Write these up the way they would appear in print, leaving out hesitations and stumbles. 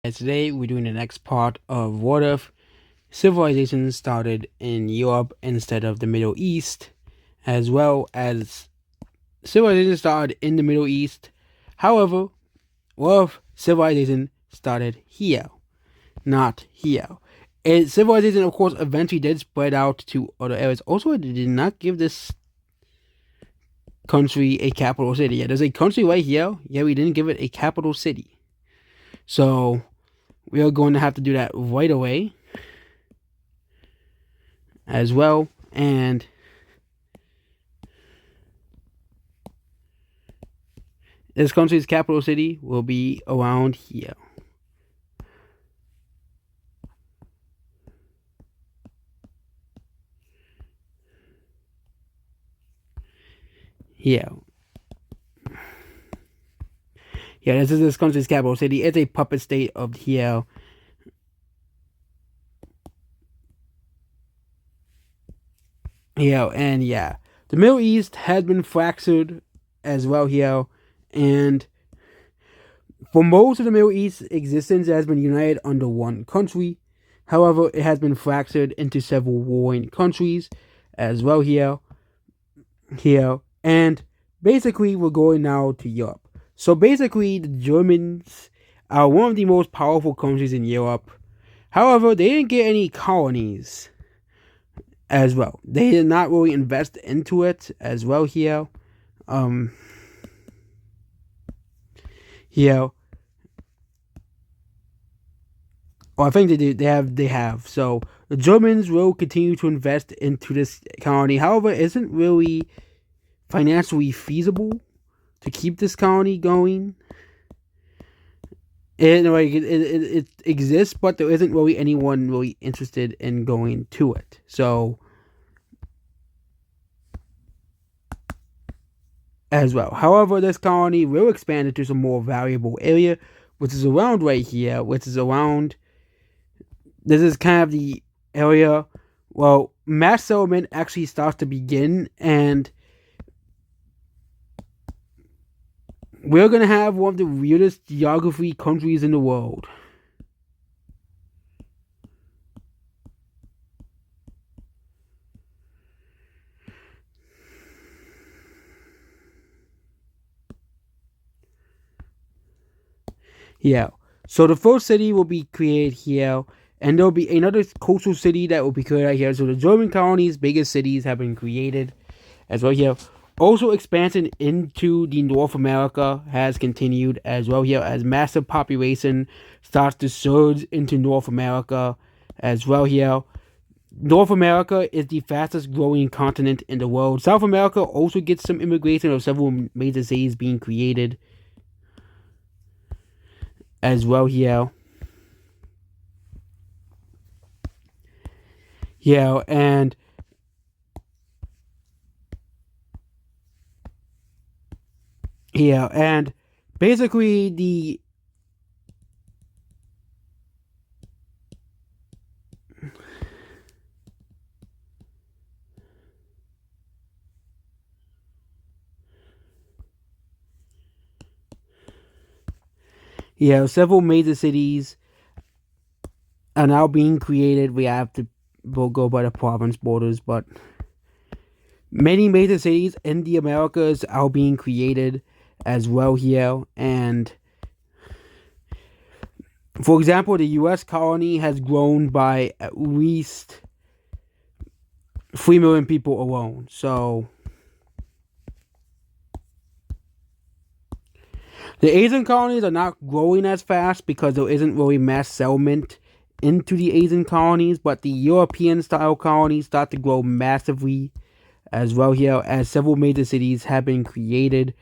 And today we're doing the next part of what if civilization started in Europe instead of the Middle East, as well as civilization started in the Middle East. However, what if civilization started here, not here? And civilization, of course, eventually did spread out to other areas. Also, it did not give this country a capital city. Yeah, there's a country right here. Yeah, we didn't give it a capital city. So we are going to have to do that right away as well. And this country's capital city will be around here. Here. Yeah, this is this country's capital city. It's a puppet state of here. Yeah, and yeah. The Middle East has been fractured as well here. And for most of the Middle East's existence, it has been united under one country. However, it has been fractured into several warring countries as well here. And basically, we're going now to Europe. So basically, the Germans are one of the most powerful countries in Europe. However, they didn't get any colonies as well. They did not really invest into it as well here. Here. Oh, I think they do. They have. So the Germans will continue to invest into this colony. However, it isn't really financially feasible to keep this colony going. It exists, but there isn't really anyone really interested in going to it. So, as well. However, this colony will expand into some more valuable area, which is around right here, which is around. This is kind of the area. Well, mass settlement actually starts to begin, and we're going to have one of the weirdest geography countries in the world. Yeah. So the first city will be created here, and there'll be another coastal city that will be created here. So the German colonies' biggest cities have been created as well here. Also, expansion into the North America has continued as well here as massive population starts to surge into North America as well here. North America is the fastest growing continent in the world. South America also gets some immigration of several major cities being created as well here. Yeah, and basically the several major cities are now being created. We'll go by the province borders, but many major cities in the Americas are being created as well here. And for example, the U.S. colony has grown by at least 3 million people alone. So the Asian colonies are not growing as fast because there isn't really mass settlement into the Asian colonies, but the European style colonies start to grow massively as well here, as several major cities have been created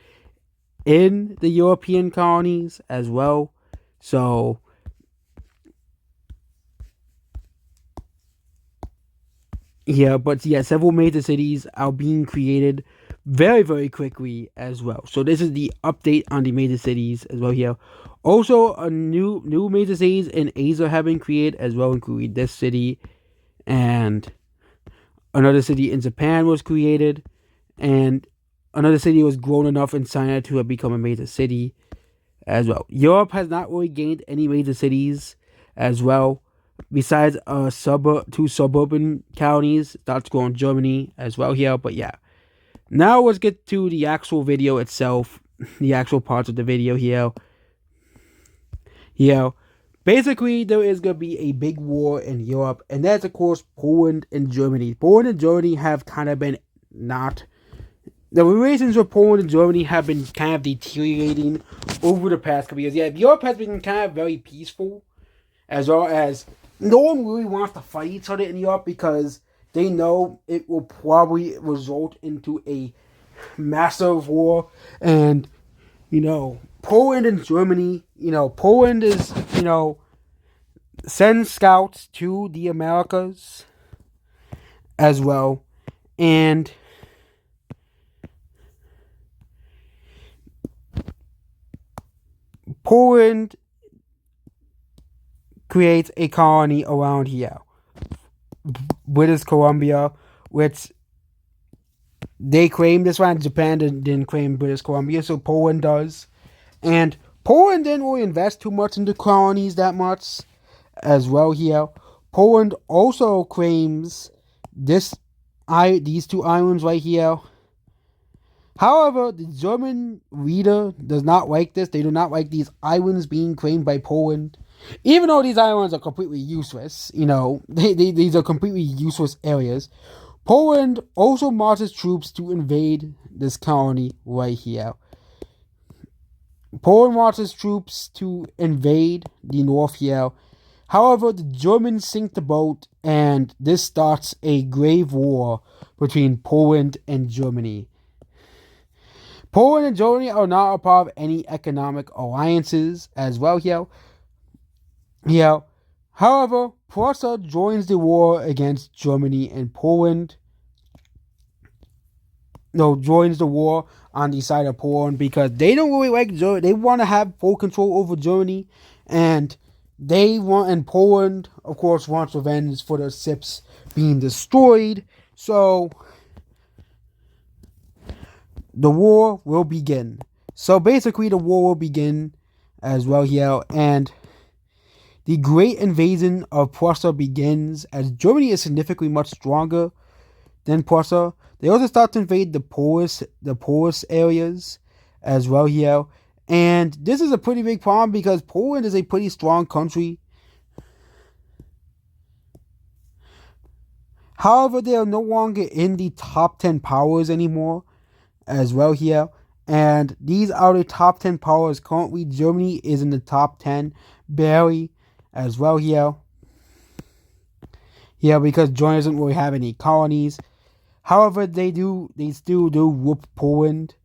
in the European colonies as well. So several major cities are being created very, very quickly as well. So this is the update on the major cities as well here. Also, a new major cities in Asia have been created as well, including this city, and another city in Japan was created, and another city was grown enough in China to have become a major city as well. Europe has not really gained any major cities as well. Besides two suburban counties, that's going Germany as well here. But yeah, now let's get to the actual video itself, the actual parts of the video here. Here, basically, there is going to be a big war in Europe, and that's, of course, Poland and Germany. Poland and Germany have kind of been not. The relations with Poland and Germany have been kind of deteriorating over the past couple years. Yeah, Europe has been kind of very peaceful, as well as no one really wants to fight each other in Europe because they know it will probably result into a massive war. And, Poland and Germany, Poland is, sends scouts to the Americas as well. And Poland creates a colony around here, British Columbia, which they claim this one. Japan didn't claim British Columbia, so Poland does. And Poland didn't really invest too much into colonies that much as well here. Poland also claims these two islands right here. However, the German reader does not like this. They do not like these islands being claimed by Poland. Even though these islands are completely useless, these are completely useless areas. Poland also marches troops to invade this colony right here. Poland marches troops to invade the north here. However, the Germans sink the boat, and this starts a grave war between Poland and Germany. Poland and Germany are not a part of any economic alliances as well here. However, Prussia joins the war against Germany, and Poland joins the war on the side of Poland because they don't really like Germany. They want to have full control over Germany, and Poland, of course, wants revenge for their ships being destroyed. So the war will begin. So basically, the war will begin as well here, and the great invasion of Prussia begins as Germany is significantly much stronger than Prussia. They also start to invade the Polish areas as well here. And this is a pretty big problem because Poland is a pretty strong country. However, they are no longer in the top 10 powers anymore as well here. And these are the top 10 powers. Currently, Germany is in the top 10, barely as well here. Yeah, because Germany doesn't really have any colonies. However, they still do whoop Poland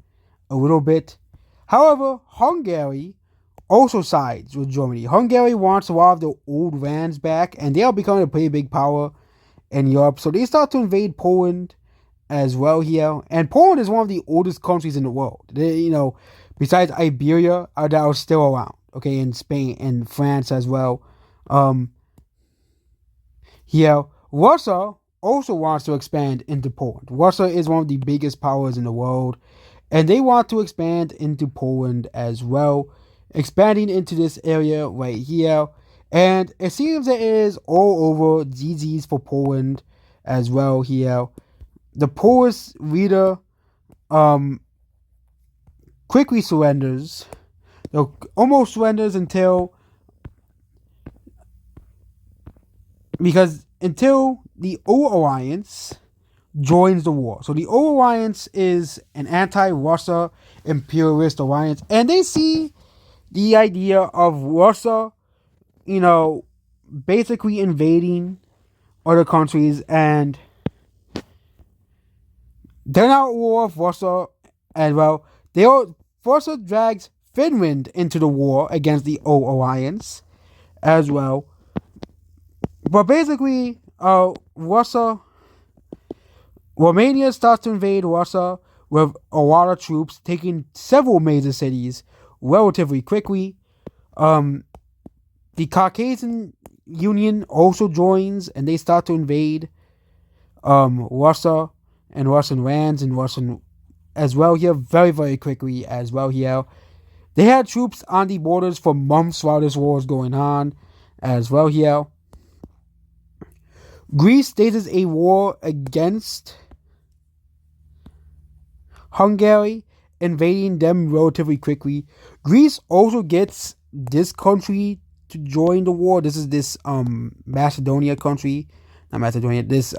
a little bit. However, Hungary also sides with Germany. Hungary wants a lot of the old lands back, and they are becoming a pretty big power in Europe. So they start to invade Poland as well here. And Poland is one of the oldest countries in the world. Besides Iberia, that are still around. Okay, in Spain and France as well. Russia also wants to expand into Poland. Russia is one of the biggest powers in the world, and they want to expand into Poland as well, expanding into this area right here. And it seems that it is all over GG's for Poland as well here. The Polish leader quickly surrenders. Almost surrenders until the O Alliance joins the war. So the O Alliance is an anti-Russia imperialist alliance, and they see the idea of Russia, basically invading other countries, and they're not at war with Russia as well. Russia drags Finland into the war against the O Alliance as well. But basically, Romania starts to invade Russia with a lot of troops, taking several major cities relatively quickly. The Caucasian Union also joins, and they start to invade Russia and Russian lands and Russian as well here very, very quickly as well here. They had troops on the borders for months while this war was going on as well here. Greece stages a war against Hungary, invading them relatively quickly. Greece also gets this country to join the war. This is this Macedonia country. Not Macedonia, this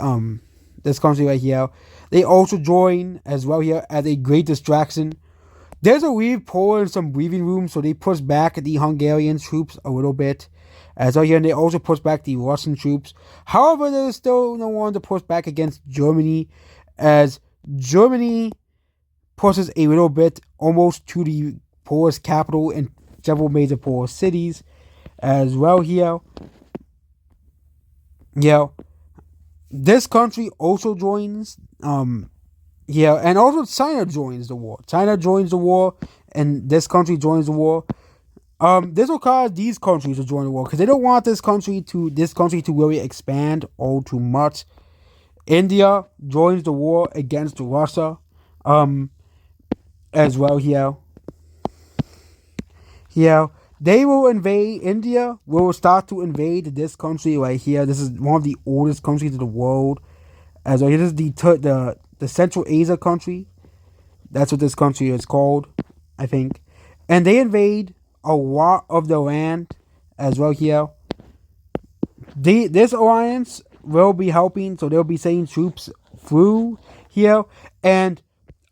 country right here. They also join as well here as a great distraction. There's a weird pull in some breathing room, so they push back the Hungarian troops a little bit. As well here, and they also push back the Russian troops. However, there's still no one to push back against Germany, as Germany pushes a little bit almost to the Polish capital and several major Polish cities as well here. Yeah. This country also joins, and also China joins the war. China joins the war, and this country joins the war. This will cause these countries to join the war because they don't want this country to really expand all too much. India joins the war against Russia, as well here. Yeah, they will invade. India will start to invade this country right here. This is one of the oldest countries in the world. As well, this is the Central Asia country. That's what this country is called, I think. And they invade a lot of the land as well here. This alliance will be helping, so they'll be sending troops through here, and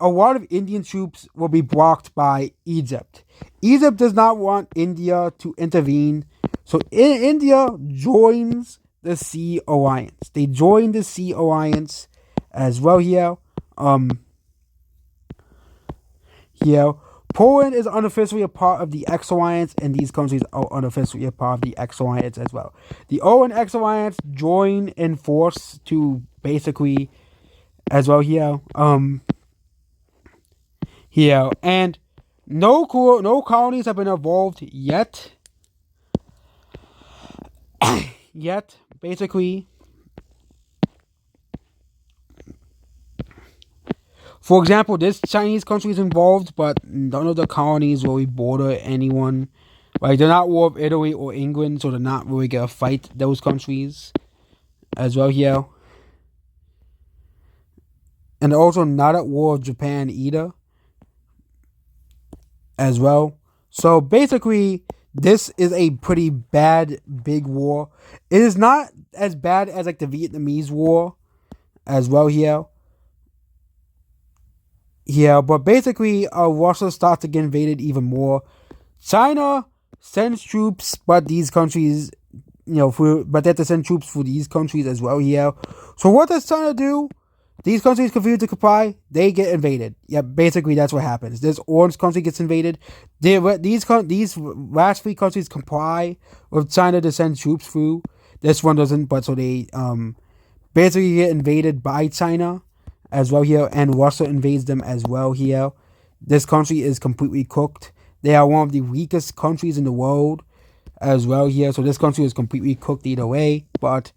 a lot of Indian troops will be blocked by Egypt. Egypt does not want India to intervene, so India joins the Sea Alliance. They join the Sea Alliance as well here. Here, Poland is unofficially a part of the X Alliance, and these countries are unofficially a part of the X Alliance as well. The O and X Alliance join in force to basically, as well here, and no colonies have been involved yet. Basically. For example, this Chinese country is involved, but none of the colonies really border anyone. Like, they're not war of Italy or England, so they're not really gonna fight those countries as well here. And they're also not at war with Japan either as well. So basically, this is a pretty bad big war. It is not as bad as like the Vietnamese War as well here. Yeah, but basically, Russia starts to get invaded even more. China sends troops, but these countries, but they have to send troops for these countries as well here. So what does China do? These countries continue to comply, they get invaded. Yeah, basically that's what happens. This orange country gets invaded. These last three countries comply with China to send troops through. This one doesn't, but so they basically get invaded by China as well here, and Russia invades them as well here. This country is completely cooked. They are one of the weakest countries in the world as well here, so this country is completely cooked either way, but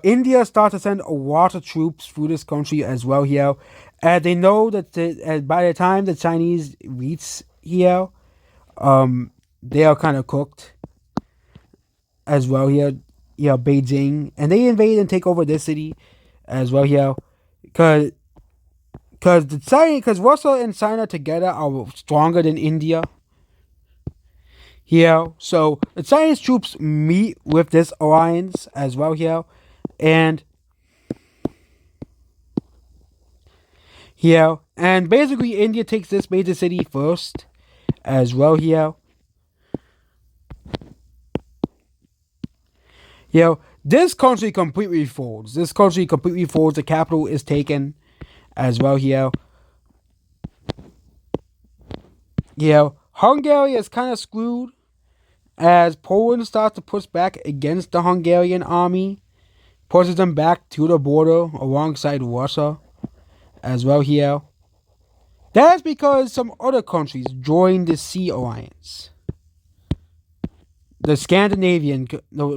India starts to send a lot of troops through this country as well here, and they know that by the time the Chinese reach here, they are kind of cooked as well here. Beijing, and they invade and take over this city as well here, because Russia and China together are stronger than India. Here, so the Chinese troops meet with this alliance as well here, and basically India takes this major city first as well here. This country completely folds. The capital is taken as well here. Hungary is kind of screwed as Poland starts to push back against the Hungarian army, pushes them back to the border alongside Russia as well here. That's because some other countries joined the Sea Alliance. The Scandinavian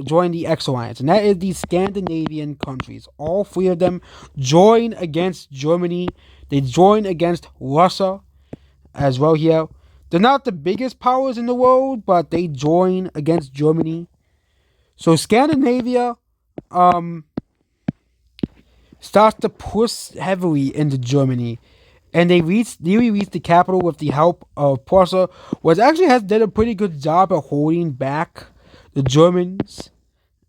join the X Alliance, and that is the Scandinavian countries. All three of them join against Germany They join against Russia as well here. They're not the biggest powers in the world, but they join against Germany. So Scandinavia um starts to push heavily into Germany. And they nearly reached the capital with the help of Prussia, which actually has did a pretty good job of holding back the Germans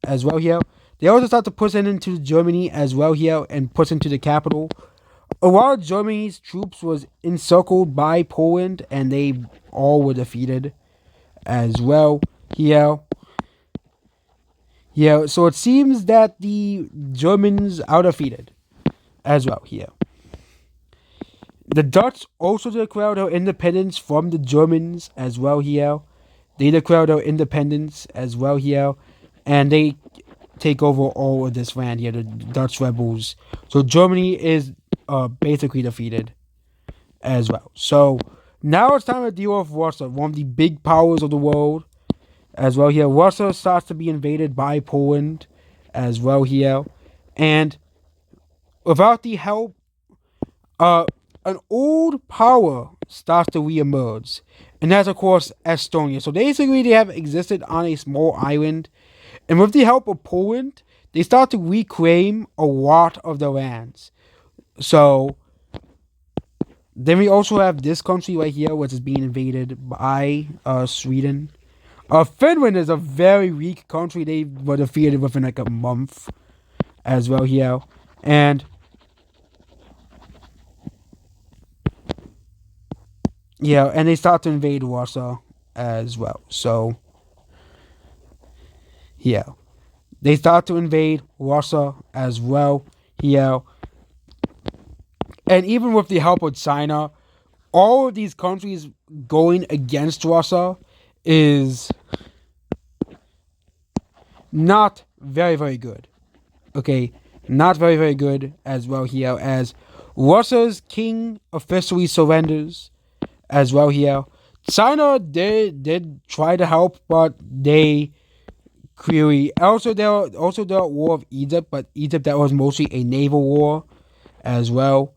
as well here. They also start to push into Germany as well here and push into the capital. A lot of Germany's troops was encircled by Poland and they all were defeated as well here. Yeah, so it seems that the Germans are defeated as well here. The Dutch also declared their independence from the Germans as well here. They declared their independence as well here. And they take over all of this land here, the Dutch rebels. So Germany is basically defeated as well. So now it's time to deal with Russia, one of the big powers of the world as well here. Russia starts to be invaded by Poland as well here. And without the help, an old power starts to reemerge. And that's, of course, Estonia. So basically, they have existed on a small island. And with the help of Poland, they start to reclaim a lot of the lands. So then we also have this country right here, which is being invaded by Sweden. Finland is a very weak country. They were defeated within like a month as well here. And yeah, and they start to invade Russia as well. So yeah, they start to invade Russia as well here. And even with the help of China, all of these countries going against Russia is not very, very good. Okay, not very, very good as well here, as Russia's king officially surrenders as well here. China did try to help, but they clearly also there war of Egypt, but Egypt, that was mostly a naval war as well.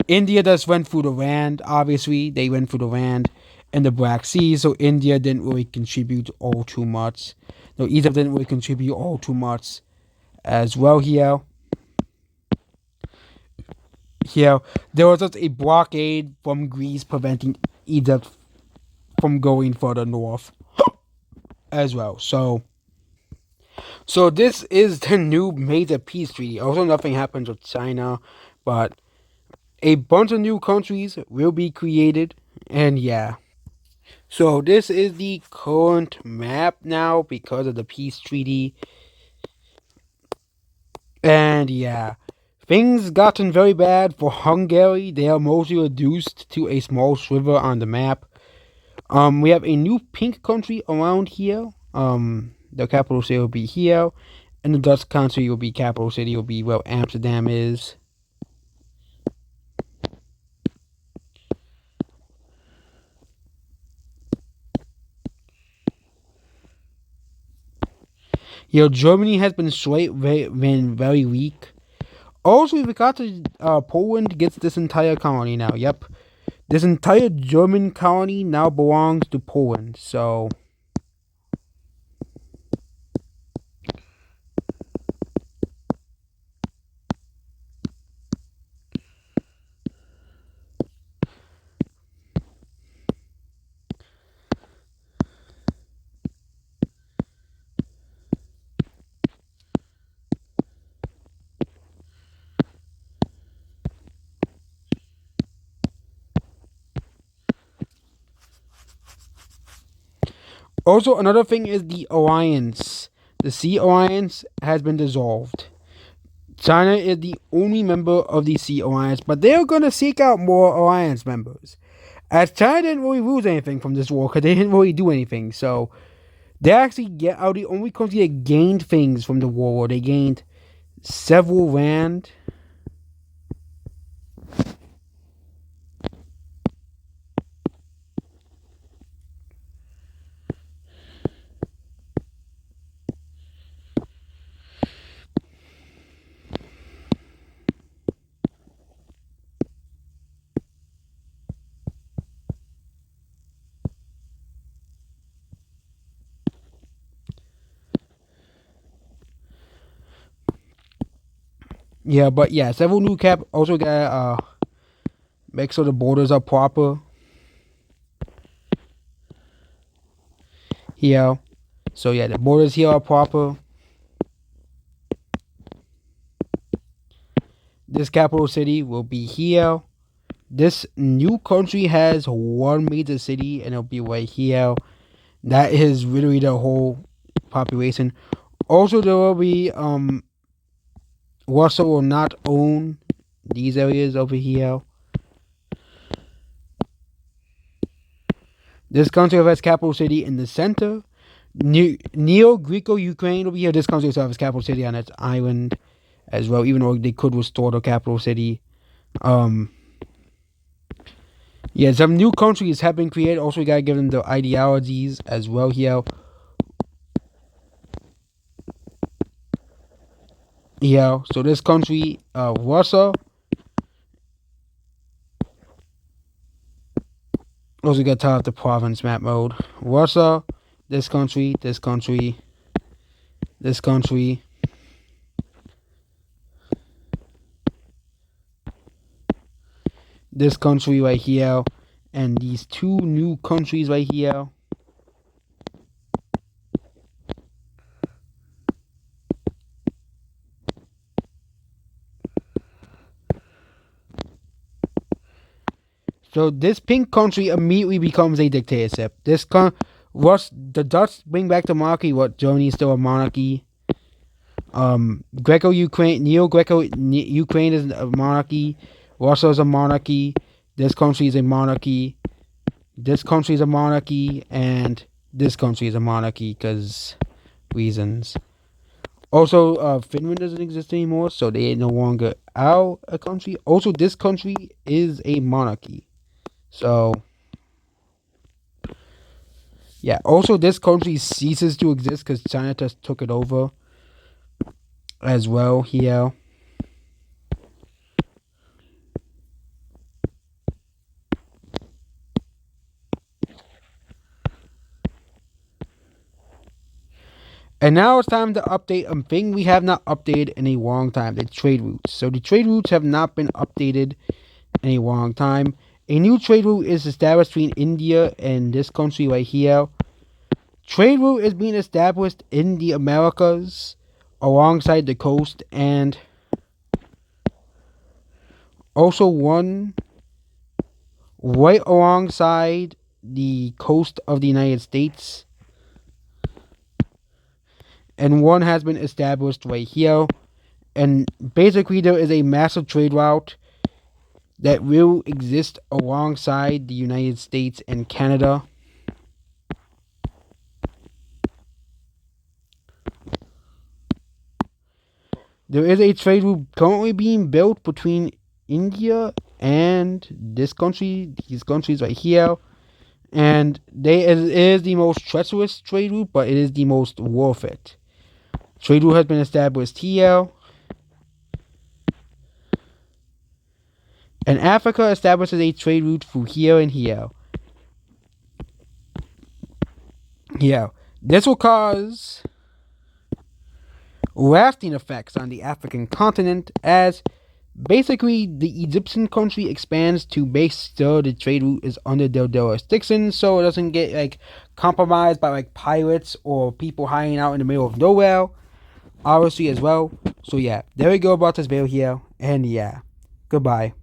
India just went through the land. Obviously, they went through the land in the Black Sea, so India didn't really contribute all too much. No, Egypt didn't really contribute all too much as well here. Here, there was just a blockade from Greece preventing Egypt from going further north as well. So this is the new major peace treaty. Also, nothing happens with China, but a bunch of new countries will be created, and yeah. So this is the current map now because of the peace treaty, and yeah. Things gotten very bad for Hungary. They are mostly reduced to a small sliver on the map. We have a new pink country around here. The capital city will be here, and the Dutch country will be capital city will be where Amsterdam is. Germany has been been very weak. Also, we got to Poland gets this entire colony now. Yep, this entire German colony now belongs to Poland. So. Also, another thing is the alliance. The Sea Alliance has been dissolved. China is the only member of the Sea Alliance, but they're going to seek out more alliance members. As China didn't really lose anything from this war because they didn't really do anything. So they actually are the only country that gained things from the war. They gained several land. Yeah, but yeah, several new cap also got make sure the borders are proper here. So yeah, the borders here are proper. This capital city will be here. This new country has one major city, and it'll be right here. That is literally the whole population. Also, there will be Warsaw will not own these areas over here. This country has capital city in the center. Neo Greco-Ukraine over here. This country also has capital city on its island as well, even though they could restore the capital city. Yeah, some new countries have been created. Also, we gotta give them the ideologies as well here. Yeah, so this country, Russia. Also, got to tell the province map mode. Russia, this country, this country, this country. This country right here, and these two new countries right here. So this pink country immediately becomes a dictatorship. The Dutch bring back the monarchy. What Germany is still a monarchy. Ukraine is a monarchy. Russia is a monarchy. This country is a monarchy. This country is a monarchy, and this country is a monarchy because reasons. Also, Finland doesn't exist anymore, so they no longer are a country. Also, this country is a monarchy. So, yeah. Also, this country ceases to exist because China just took it over as well here. And now it's time to update a thing we have not updated in a long time, the trade routes. So the trade routes have not been updated in a long time. A new trade route is established between India and this country right here. Trade route is being established in the Americas alongside the coast, and also one right alongside the coast of the United States. And one has been established right here. And basically there is a massive trade route that will exist alongside the United States and Canada. There is a trade route currently being built between India and this country, these countries right here. And it is the most treacherous trade route, but it is the most worth it. Trade route has been established here. And Africa establishes a trade route through here and here. Yeah. This will cause lasting effects on the African continent as basically the Egyptian country expands to make sure the trade route is under their jurisdiction so it doesn't get compromised by pirates or people hiding out in the middle of nowhere, obviously as well. So yeah, there we go about this video here, and yeah, goodbye.